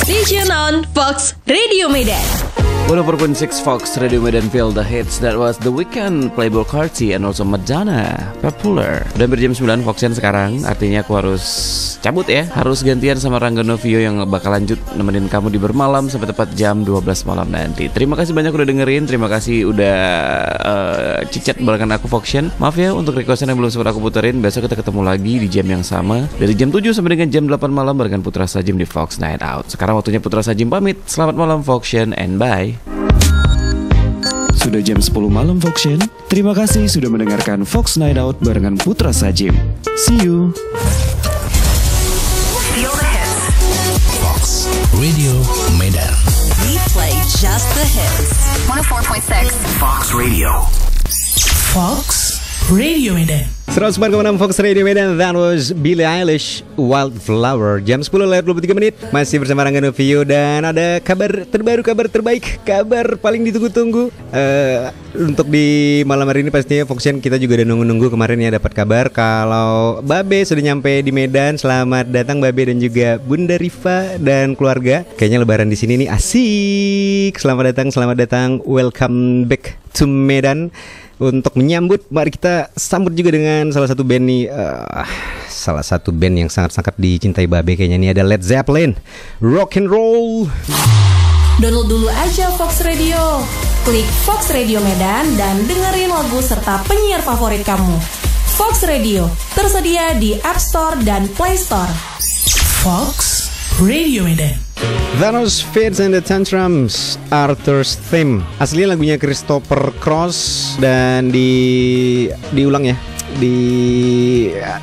Station on Fox Radio Medan. 104.6 Fox Radio Medan feel the hits. That was The Weeknd, Playboi Carti, and also Madonna, Popular. Udah berjam 9 Foxian sekarang. Artinya aku harus cabut ya. Harus gantian sama Rangga Novio yang bakal lanjut nemenin kamu di bermalam sampai tepat jam 12 malam nanti. Terima kasih banyak udah dengerin. Terima kasih udah cicat barengan aku Foxian. Maaf ya untuk requestan yang belum sempat aku puterin. Besok kita ketemu lagi di jam yang sama dari jam 7 sampai dengan jam 8 malam barengan Putra Sajim di Fox Night Out. Sekarang waktunya Putra Sajim pamit. Selamat malam Foxian and bye. Sudah jam 10 malam Foxian. Terima kasih sudah mendengarkan Fox Night Out barengan Putra Sajim. See you. Feel the hits. Fox Radio Medan. We play just the hits. 104.6 Fox Radio. Fox Radio Medan. 104,6 Fox Radio Medan. That was Billie Eilish, Wildflower. Jam 10:23 masih bersama Rangga Novio. Dan ada kabar terbaru, kabar terbaik, kabar paling ditunggu-tunggu untuk di malam hari ini. Pastinya Foxian kita juga udah nunggu-nunggu kemarin ya dapat kabar kalau Babe sudah nyampe di Medan. Selamat datang Babe dan juga Bunda Rifa dan keluarga. Kayaknya lebaran di sini nih asik. Selamat datang, welcome back to Medan. Untuk menyambut, mari kita sambut juga dengan salah satu band nih, salah satu band yang sangat-sangat dicintai Babe kayaknya nih, ada Led Zeppelin, Rock and Roll. Download dulu aja Fox Radio. Klik Fox Radio Medan dan dengerin lagu serta penyiar favorit kamu. Fox Radio tersedia di App Store dan Play Store. Fox Radio Medan. Thanos Fits and the Tantrums, Arthur's Theme. Aslinya lagunya Christopher Cross dan diulang ya.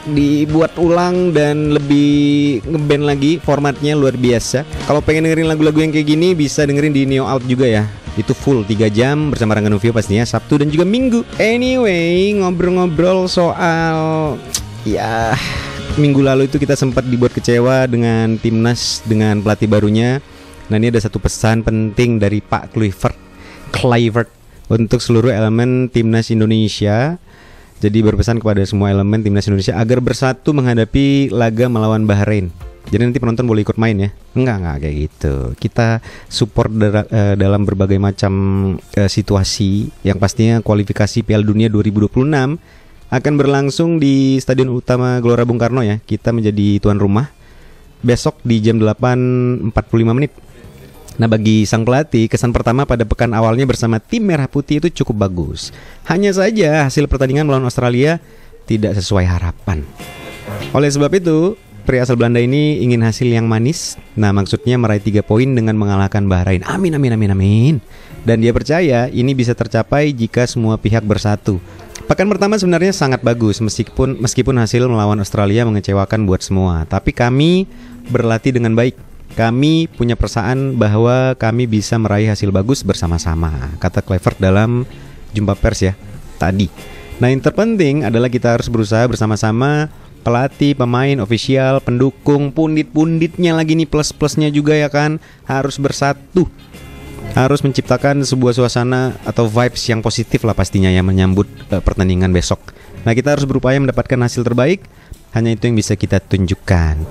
Dibuat ulang dan lebih ngeband lagi, formatnya luar biasa. Kalau pengen dengerin lagu-lagu yang kayak gini bisa dengerin di Neo Out juga ya. Itu full 3 jam bersama Rangga Novio pastinya Sabtu dan juga Minggu. Anyway, ngobrol-ngobrol soal ya minggu lalu itu kita sempat dibuat kecewa dengan timnas dengan pelatih barunya. Nah ini ada satu pesan penting dari Pak Kluivert untuk seluruh elemen timnas Indonesia. Jadi berpesan kepada semua elemen timnas Indonesia agar bersatu menghadapi laga melawan Bahrain. Jadi nanti penonton boleh ikut main ya. Enggak kayak gitu. Kita support dalam berbagai macam situasi. Yang pastinya kualifikasi Piala Dunia 2026 akan berlangsung di Stadion Utama Gelora Bung Karno ya. Kita menjadi tuan rumah besok di jam 8.45. Nah bagi sang pelatih, kesan pertama pada pekan awalnya bersama tim Merah Putih itu cukup bagus. Hanya saja hasil pertandingan melawan Australia tidak sesuai harapan. Oleh sebab itu, pria asal Belanda ini ingin hasil yang manis. Nah maksudnya meraih 3 poin dengan mengalahkan Bahrain. Amin. Dan dia percaya ini bisa tercapai jika semua pihak bersatu. Pekan pertama sebenarnya sangat bagus meskipun hasil melawan Australia mengecewakan buat semua. Tapi kami berlatih dengan baik. Kami punya perasaan bahwa kami bisa meraih hasil bagus bersama-sama, kata Kluivert dalam jumpa pers ya tadi. Nah yang terpenting adalah kita harus berusaha bersama-sama, pelatih, pemain, ofisial, pendukung, pundit-punditnya lagi nih plus-plusnya juga ya kan, harus bersatu. Harus menciptakan sebuah suasana atau vibes yang positif lah pastinya ya menyambut pertandingan besok. Nah kita harus berupaya mendapatkan hasil terbaik. Hanya itu yang bisa kita tunjukkan.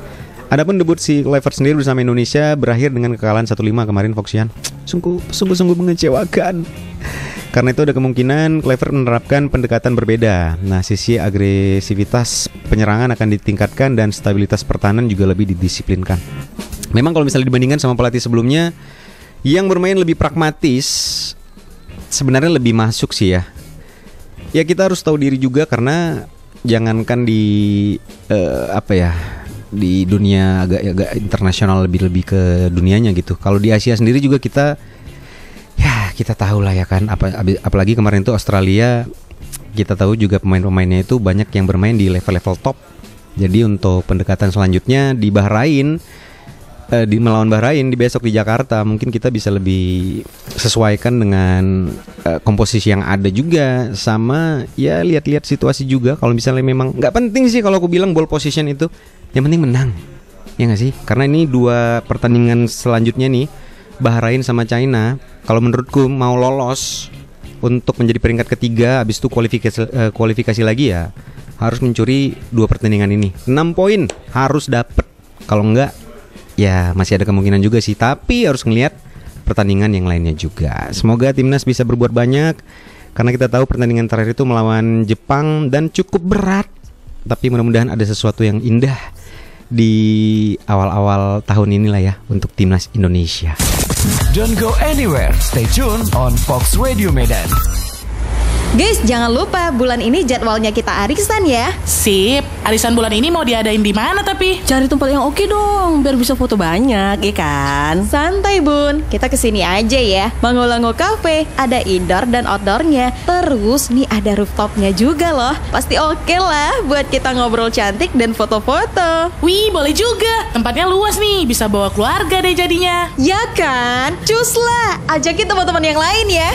Adapun debut si Kluivert sendiri bersama Indonesia berakhir dengan kekalahan 1-5 kemarin Foxian. Sungguh mengecewakan. Karena itu ada kemungkinan Kluivert menerapkan pendekatan berbeda. Nah sisi agresivitas penyerangan akan ditingkatkan dan stabilitas pertahanan juga lebih didisiplinkan. Memang kalau misalnya dibandingkan sama pelatih sebelumnya yang bermain lebih pragmatis, sebenarnya lebih masuk sih ya. Ya kita harus tahu diri juga karena jangankan di di dunia agak internasional lebih ke dunianya gitu. Kalau di Asia sendiri juga kita tahu lah ya kan. Apalagi kemarin itu Australia, kita tahu juga pemain-pemainnya itu banyak yang bermain di level-level top. Jadi untuk pendekatan selanjutnya di Bahrain, di melawan Bahrain di besok di Jakarta, mungkin kita bisa lebih sesuaikan dengan komposisi yang ada juga, sama ya lihat-lihat situasi juga. Kalau misalnya memang nggak penting sih kalau aku bilang ball position itu, yang penting menang ya nggak sih? Karena ini 2 pertandingan selanjutnya nih, Bahrain sama China, kalau menurutku mau lolos untuk menjadi peringkat ketiga, habis itu kualifikasi lagi ya harus mencuri 2 pertandingan ini. 6 poin harus dapet, kalau enggak ya masih ada kemungkinan juga sih. Tapi harus ngelihat pertandingan yang lainnya juga. Semoga timnas bisa berbuat banyak, karena kita tahu pertandingan terakhir itu melawan Jepang dan cukup berat. Tapi mudah-mudahan ada sesuatu yang indah di awal-awal tahun inilah ya untuk timnas Indonesia. Don't go anywhere. Stay tuned on Fox Radio Medan. Guys, jangan lupa bulan ini jadwalnya kita arisan ya. Sip, arisan bulan ini mau diadain di mana tapi? Cari tempat yang oke dong, biar bisa foto banyak, ya kan? Santai bun, kita kesini aja ya. Mangolango Cafe, ada indoor dan outdoornya. Terus nih ada rooftopnya juga loh. Pasti oke lah buat kita ngobrol cantik dan foto-foto. Wih, boleh juga. Tempatnya luas nih, bisa bawa keluarga deh jadinya. Ya kan? Cus lah, ajakin teman-teman yang lain ya.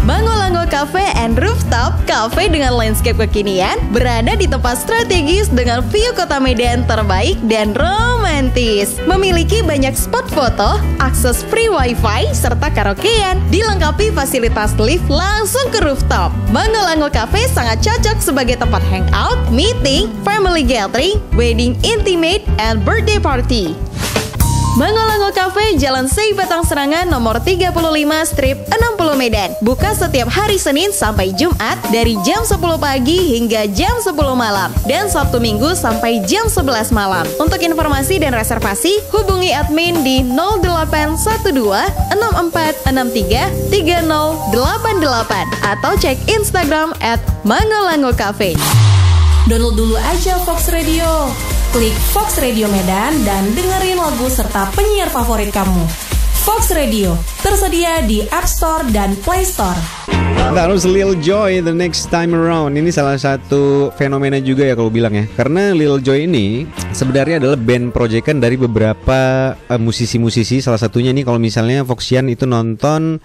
Mangolango Cafe and Rooftop, cafe dengan landscape kekinian, berada di tempat strategis dengan view kota Medan terbaik dan romantis. Memiliki banyak spot foto, akses free wifi, serta karaokean. Dilengkapi fasilitas lift langsung ke rooftop. Mangolango Cafe sangat cocok sebagai tempat hangout, meeting, family gathering, wedding intimate, and birthday party. Mangolango Cafe, Jalan Sei Batang Serangan nomor 35/60 Medan. Buka setiap hari Senin sampai Jumat dari jam 10 pagi hingga jam 10 malam. Dan Sabtu Minggu sampai jam 11 malam. Untuk informasi dan reservasi, hubungi admin di 0812 6463 3088 atau cek Instagram @mangolangocafe. Download dulu aja Fox Radio. Klik Fox Radio Medan dan dengerin lagu serta penyiar favorit kamu. Fox Radio, tersedia di App Store dan Play Store. That was Lil Joy, The Next Time Around. Ini salah satu fenomena juga ya kalau bilang ya. Karena Lil Joy ini sebenarnya adalah band proyekan dari beberapa musisi-musisi. Salah satunya nih kalau misalnya Foxian itu nonton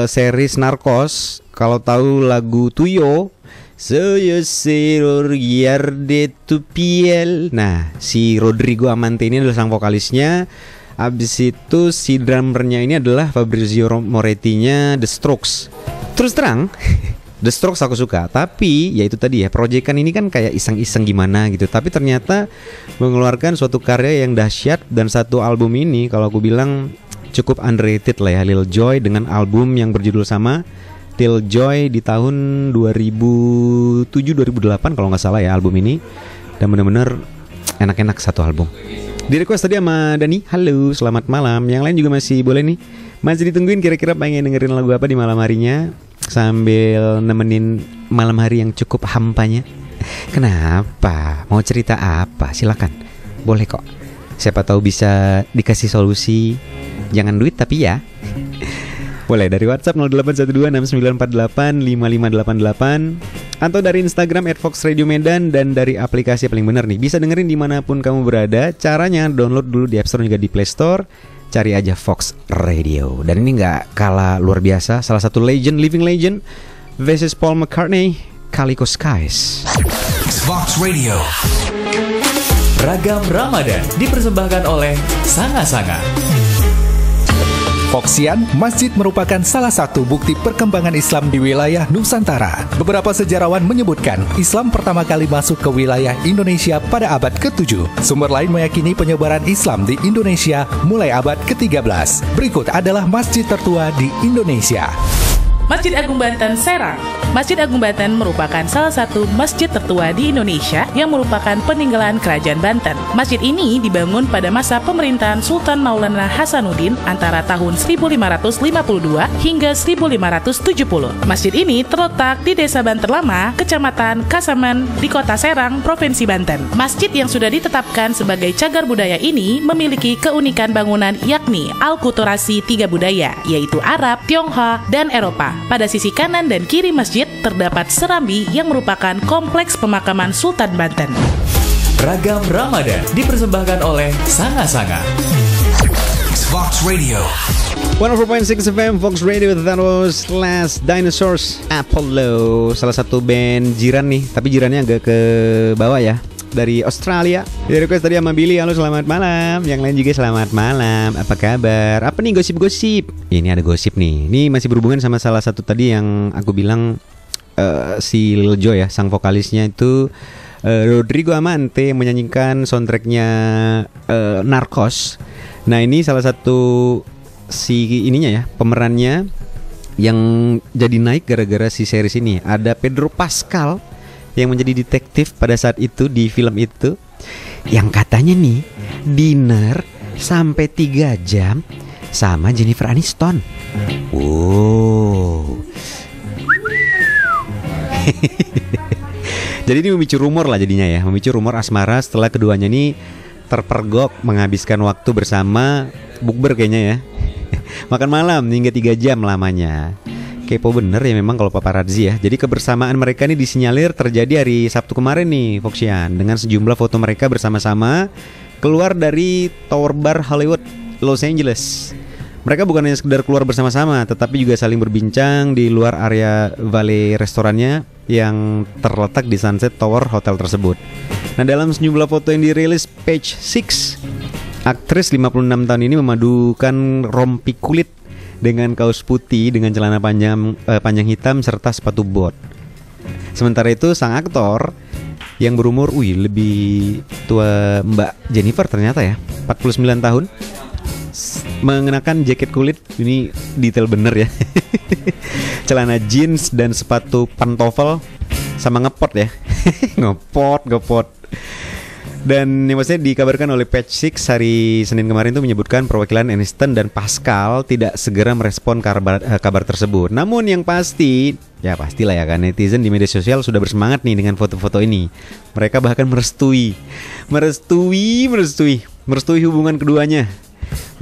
series Narcos, kalau tahu lagu Tuyo, Soy seror guiarde tu piel. Nah, si Rodrigo Amante ini adalah sang vokalisnya. Abis itu si drummernya ini adalah Fabrizio Moretti-nya The Strokes. Terus terang The Strokes aku suka, tapi ya itu tadi ya, proyekan ini kan kayak iseng-iseng gimana gitu. Tapi ternyata mengeluarkan suatu karya yang dahsyat. Dan satu album ini kalau aku bilang cukup underrated lah ya, Lil Joy dengan album yang berjudul sama, Lil Joy, di tahun 2007-2008 kalau nggak salah ya album ini. Dan bener-bener enak-enak satu album. Di request tadi sama Dani, halo selamat malam. Yang lain juga masih boleh nih, masih ditungguin kira-kira pengen dengerin lagu apa di malam harinya, sambil nemenin malam hari yang cukup hampanya. Kenapa? Mau cerita apa? Silakan, boleh kok. Siapa tahu bisa dikasih solusi. Jangan duit tapi ya. Boleh dari WhatsApp 081269485588 atau dari Instagram @foxradiomedan, dan dari aplikasi paling bener nih, bisa dengerin dimanapun kamu berada. Caranya download dulu di App Store juga di Play Store, cari aja Fox Radio. Dan ini gak kalah luar biasa, salah satu legend, living legend, versus Paul McCartney, Calico Skies. Fox Radio. Ragam Ramadan dipersembahkan oleh Sanga-Sanga. Foxian, masjid merupakan salah satu bukti perkembangan Islam di wilayah Nusantara. Beberapa sejarawan menyebutkan Islam pertama kali masuk ke wilayah Indonesia pada abad ke-7. Sumber lain meyakini penyebaran Islam di Indonesia mulai abad ke-13. Berikut adalah masjid tertua di Indonesia. Masjid Agung Banten Serang. Masjid Agung Banten merupakan salah satu masjid tertua di Indonesia yang merupakan peninggalan Kerajaan Banten. Masjid ini dibangun pada masa pemerintahan Sultan Maulana Hasanuddin antara tahun 1552 hingga 1570. Masjid ini terletak di Desa Banten Lama, Kecamatan Kasaman, di Kota Serang, Provinsi Banten. Masjid yang sudah ditetapkan sebagai cagar budaya ini memiliki keunikan bangunan yakni alkulturasi 3 budaya, yaitu Arab, Tionghoa, dan Eropa. Pada sisi kanan dan kiri masjid terdapat Serambi yang merupakan kompleks pemakaman Sultan Banten. Ragam Ramadan dipersembahkan oleh Sanga-Sanga. Fox Radio. 104.6 FM Fox Radio. That was Last Dinosaurs Apollo, salah satu band jiran nih, tapi jirannya agak ke bawah ya, dari Australia. Di request tadi sama Billy, halo selamat malam. Yang lain juga selamat malam. Apa kabar? Apa nih gosip-gosip? Ini ada gosip nih. Ini masih berhubungan sama salah satu tadi yang aku bilang si Lil Joy ya, sang vokalisnya itu Rodrigo Amante menyanyikan soundtracknya Narcos. Nah ini salah satu si ininya ya, pemerannya yang jadi naik gara-gara si series ini. Ada Pedro Pascal yang menjadi detektif pada saat itu di film itu, yang katanya nih dinner sampai 3 jam sama Jennifer Aniston. Wow. Jadi ini memicu rumor lah jadinya ya, memicu rumor asmara setelah keduanya ini terpergok menghabiskan waktu bersama bukber kayaknya ya. Makan malam hingga 3 jam lamanya. Kepo bener ya memang kalau paparazzi ya. Jadi kebersamaan mereka ini disinyalir terjadi hari Sabtu kemarin nih Foxian, dengan sejumlah foto mereka bersama-sama keluar dari Tower Bar Hollywood, Los Angeles. Mereka bukan hanya sekedar keluar bersama-sama, tetapi juga saling berbincang di luar area valet restorannya yang terletak di Sunset Tower Hotel tersebut. Nah, dalam sejumlah foto yang dirilis Page Six, aktris 56 tahun ini memadukan rompi kulit dengan kaos putih dengan celana panjang hitam serta sepatu bot. Sementara itu sang aktor yang berumur lebih tua Mbak Jennifer ternyata ya, 49 tahun, mengenakan jaket kulit, ini detail bener ya. Celana jeans dan sepatu pantofel sama ngepot ya. ngepot. Dan yang maksudnya dikabarkan oleh Page Six hari Senin kemarin itu menyebutkan perwakilan Aniston dan Pascal tidak segera merespon kabar tersebut. Namun yang pasti, ya pastilah ya kan, netizen di media sosial sudah bersemangat nih dengan foto-foto ini. Mereka bahkan merestui hubungan keduanya.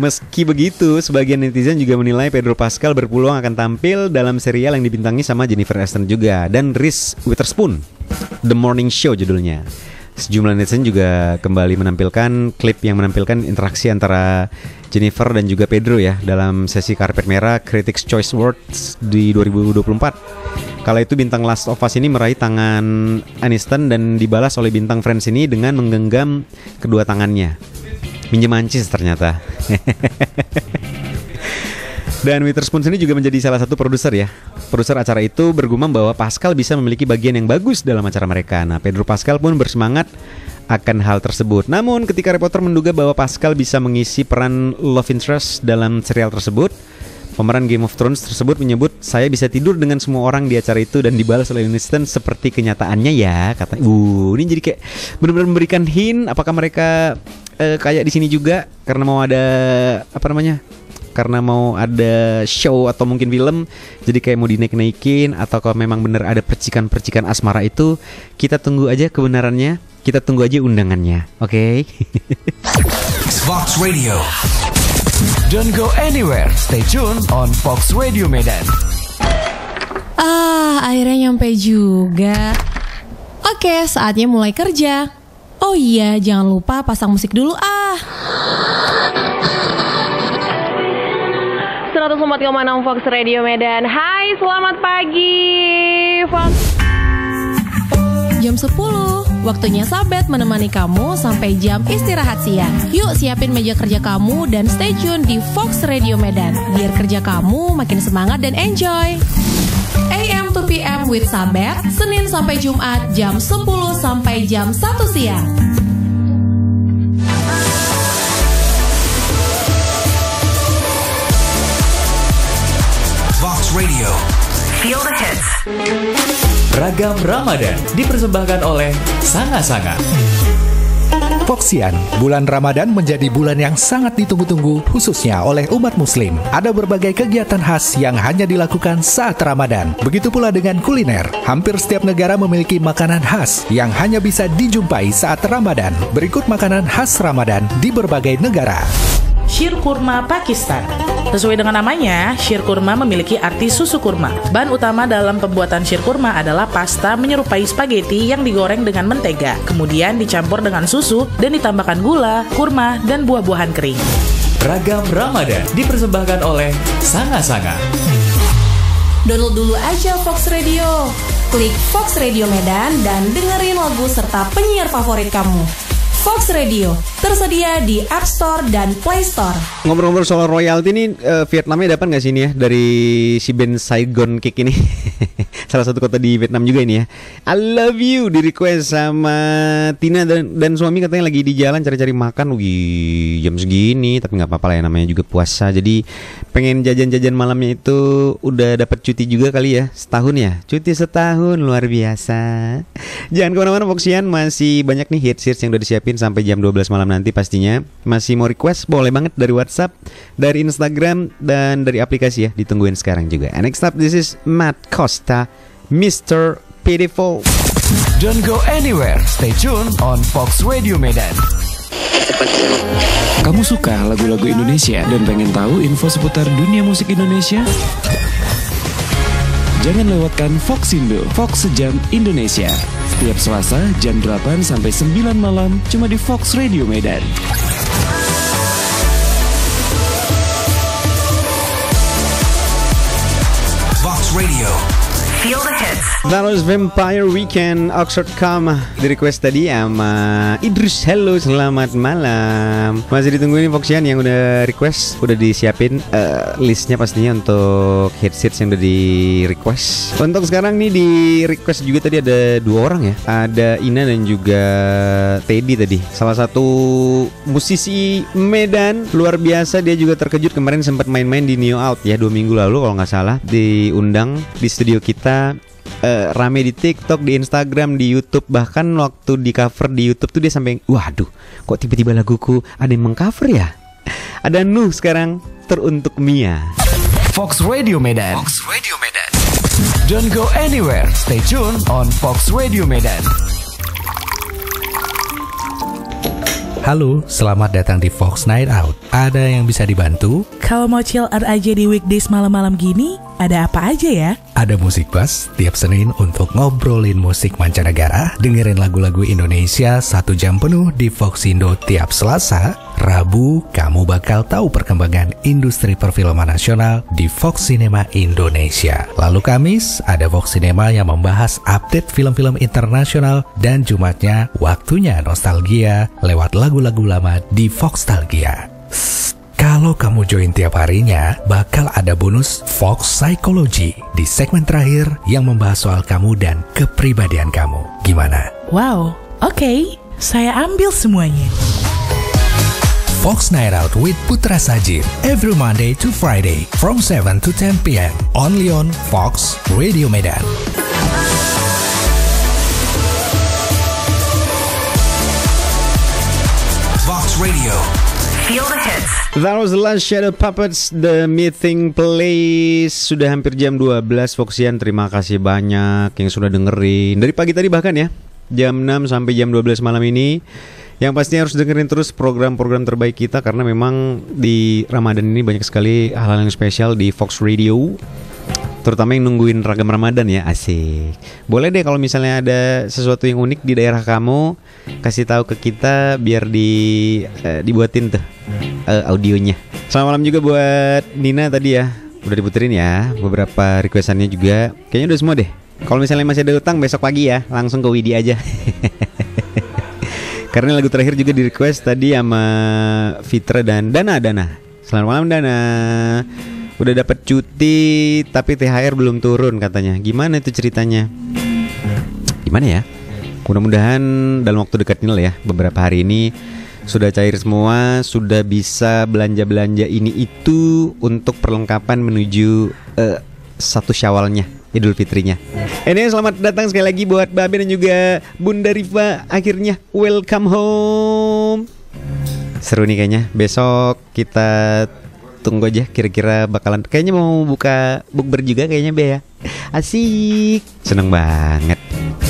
Meski begitu, sebagian netizen juga menilai Pedro Pascal berpeluang akan tampil dalam serial yang dibintangi sama Jennifer Aniston juga, dan Reese Witherspoon, The Morning Show judulnya. Sejumlah netizen juga kembali menampilkan klip yang menampilkan interaksi antara Jennifer dan juga Pedro ya dalam sesi karpet merah Critics' Choice Awards di 2024. Kala itu bintang Last of Us ini meraih tangan Aniston dan dibalas oleh bintang Friends ini dengan menggenggam kedua tangannya. Minjem mancis ternyata. Dan Witherspoon ini juga menjadi salah satu produser ya. Produser acara itu bergumam bahwa Pascal bisa memiliki bagian yang bagus dalam acara mereka. Nah, Pedro Pascal pun bersemangat akan hal tersebut. Namun ketika reporter menduga bahwa Pascal bisa mengisi peran love interest dalam serial tersebut, pemeran Game of Thrones tersebut menyebut, "Saya bisa tidur dengan semua orang di acara itu," dan dibalas oleh Aniston seperti kenyataannya ya, kata. Ini jadi kayak benar-benar memberikan hint apakah mereka kayak di sini juga karena mau ada karena mau ada show atau mungkin film, jadi kayak mau dinaik-naikin, atau kalau memang benar ada percikan-percikan asmara itu, kita tunggu aja kebenarannya, kita tunggu aja undangannya, oke? Fox Radio. Don't go anywhere. Stay tuned on Fox Radio Medan. Akhirnya nyampe juga. Oke, saatnya mulai kerja. Oh iya, jangan lupa pasang musik dulu 104,6 Fox Radio Medan. Hai, selamat pagi Fox. Jam 10, waktunya Sabet menemani kamu sampai jam istirahat siang. Yuk siapin meja kerja kamu dan stay tune di Fox Radio Medan, biar kerja kamu makin semangat dan enjoy. AM to PM with Sabet, Senin sampai Jumat jam 10 sampai jam 1 siang. Fox Radio. Feel the hits. Ragam Ramadan dipersembahkan oleh Sanga-Sanga. Foxian, bulan Ramadan menjadi bulan yang sangat ditunggu-tunggu khususnya oleh umat muslim. Ada berbagai kegiatan khas yang hanya dilakukan saat Ramadan. Begitu pula dengan kuliner. Hampir setiap negara memiliki makanan khas yang hanya bisa dijumpai saat Ramadan. Berikut makanan khas Ramadan di berbagai negara. Shir kurma Pakistan. Sesuai dengan namanya, shir kurma memiliki arti susu kurma. Bahan utama dalam pembuatan shir kurma adalah pasta menyerupai spaghetti yang digoreng dengan mentega, kemudian dicampur dengan susu dan ditambahkan gula, kurma, dan buah-buahan kering. Ragam Ramadan dipersembahkan oleh Sanga-Sanga. Download dulu aja Fox Radio. Klik Fox Radio Medan dan dengerin lagu serta penyiar favorit kamu. Fox Radio, tersedia di App Store dan Play Store. Ngobrol-ngobrol soal royalti nih, Vietnamnya dapat nggak sih ini ya dari si band Saigon Kick ini? Salah satu kota di Vietnam juga ini ya. I love you di request sama Tina dan suami, katanya lagi di jalan cari-cari makan. Wih, jam segini tapi nggak apa-apa lah ya, namanya juga puasa. Jadi pengen jajan-jajan malamnya itu udah dapat cuti juga kali ya, setahun ya. Cuti setahun luar biasa. Jangan kemana-mana Foxian, masih banyak nih hits yang udah disiapin sampai jam 12 malam nanti pastinya. Masih mau request boleh banget dari WhatsApp, dari Instagram, dan dari aplikasi ya. Ditungguin sekarang juga. And next up, this is Matt Costa, Mr. Pitiful. Don't go anywhere. Stay tuned on Fox Radio Medan. Kamu suka lagu-lagu Indonesia dan pengen tahu info seputar dunia musik Indonesia? Jangan lewatkan Fox Indo, Fox Sejam Indonesia. Setiap Selasa jam 8 sampai 9 malam cuma di Fox Radio Medan. Fox Radio. Feel the hits. That was Vampire Weekend, Oxford Come. Di request tadi sama Idrus. Hello, selamat malam. Masih ditunggu ini Foxian yang udah request. Udah disiapin listnya pastinya untuk hits yang udah di request. Untuk sekarang nih di request juga tadi ada 2 orang ya. Ada Ina dan juga Teddy tadi. Salah satu musisi Medan luar biasa. Dia juga terkejut kemarin sempat main-main di Neo Out ya 2 minggu lalu kalau nggak salah. Diundang di studio kita. Rame di TikTok, di Instagram, di YouTube. Bahkan waktu di cover di YouTube tuh dia sampai, waduh, kok tiba-tiba laguku ada yang mengcover ya. Ada Nuh sekarang, teruntuk Mia. Fox Radio Medan. Fox Radio Medan. Don't go anywhere. Stay tuned on Fox Radio Medan. Halo, selamat datang di Fox Night Out. Ada yang bisa dibantu? Kalau mau chill out aja di weekdays malam-malam gini, ada apa aja ya? Ada Musik Bus tiap Senin untuk ngobrolin musik mancanegara, dengerin lagu-lagu Indonesia 1 jam penuh di Fox Indo tiap Selasa. Rabu, kamu bakal tahu perkembangan industri perfilman nasional di Fox Cinema Indonesia. Lalu Kamis, ada Fox Cinema yang membahas update film-film internasional. Dan Jumatnya, waktunya nostalgia lewat lagu-lagu lama di Foxtalgia. Kalau kamu join tiap harinya, bakal ada bonus Fox Psychology di segmen terakhir yang membahas soal kamu dan kepribadian kamu. Gimana? Wow, oke. Saya ambil semuanya. Fox Night Out with Putra Sajib every Monday to Friday from 7 to 10 p.m. only on Fox Radio Medan. Fox Radio. Feel the hits. That was the last Shadow Puppets, The Meeting Place. Sudah hampir jam 12 Foxian. Terima kasih banyak yang sudah dengerin dari pagi tadi bahkan ya, jam 6 sampai jam 12 malam ini. Yang pastinya harus dengerin terus program-program terbaik kita, karena memang di Ramadan ini banyak sekali hal-hal yang spesial di Fox Radio. Terutama yang nungguin ragam Ramadan ya, asik. Boleh deh kalau misalnya ada sesuatu yang unik di daerah kamu, kasih tahu ke kita biar dibuatin tuh audionya. Selamat malam juga buat Nina tadi ya, udah diputerin ya beberapa requestannya juga. Kayaknya udah semua deh. Kalau misalnya masih ada utang besok pagi ya, langsung ke Widi aja. Karena lagu terakhir juga di request tadi sama Fitra dan Dana. Selamat malam Dana. Udah dapat cuti tapi THR belum turun katanya. Gimana itu ceritanya? Gimana ya? Mudah-mudahan dalam waktu dekat ini lah ya, beberapa hari ini sudah cair semua, sudah bisa belanja-belanja ini itu untuk perlengkapan menuju 1 Syawalnya, Idul Fitrinya. Ini selamat datang sekali lagi buat Babe dan juga Bunda Rifa. Akhirnya welcome home. Seru nih kayaknya. Besok kita tunggu aja kira-kira bakalan, kayaknya mau buka bukber juga kayaknya Be ya. Asik. Seneng banget.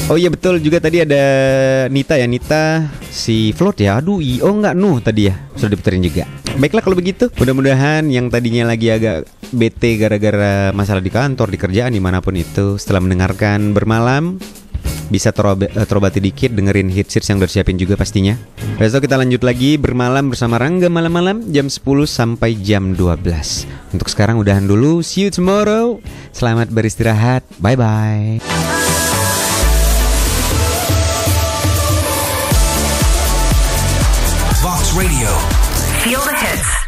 Oh iya betul juga tadi ada Nita ya, Nita si Float ya. Aduh, enggak Nuh tadi ya. Sudah diputerin juga. Baiklah kalau begitu, mudah-mudahan yang tadinya lagi agak bete gara-gara masalah di kantor, di kerjaan, dimanapun itu, setelah mendengarkan Bermalam bisa terobati dikit, dengerin hits yang udah siapin juga pastinya. Besok kita lanjut lagi Bermalam bersama Rangga malam-malam jam 10 sampai jam 12. Untuk sekarang udahan dulu. See you tomorrow. Selamat beristirahat. Bye-bye. Fox Radio. Feel the hits.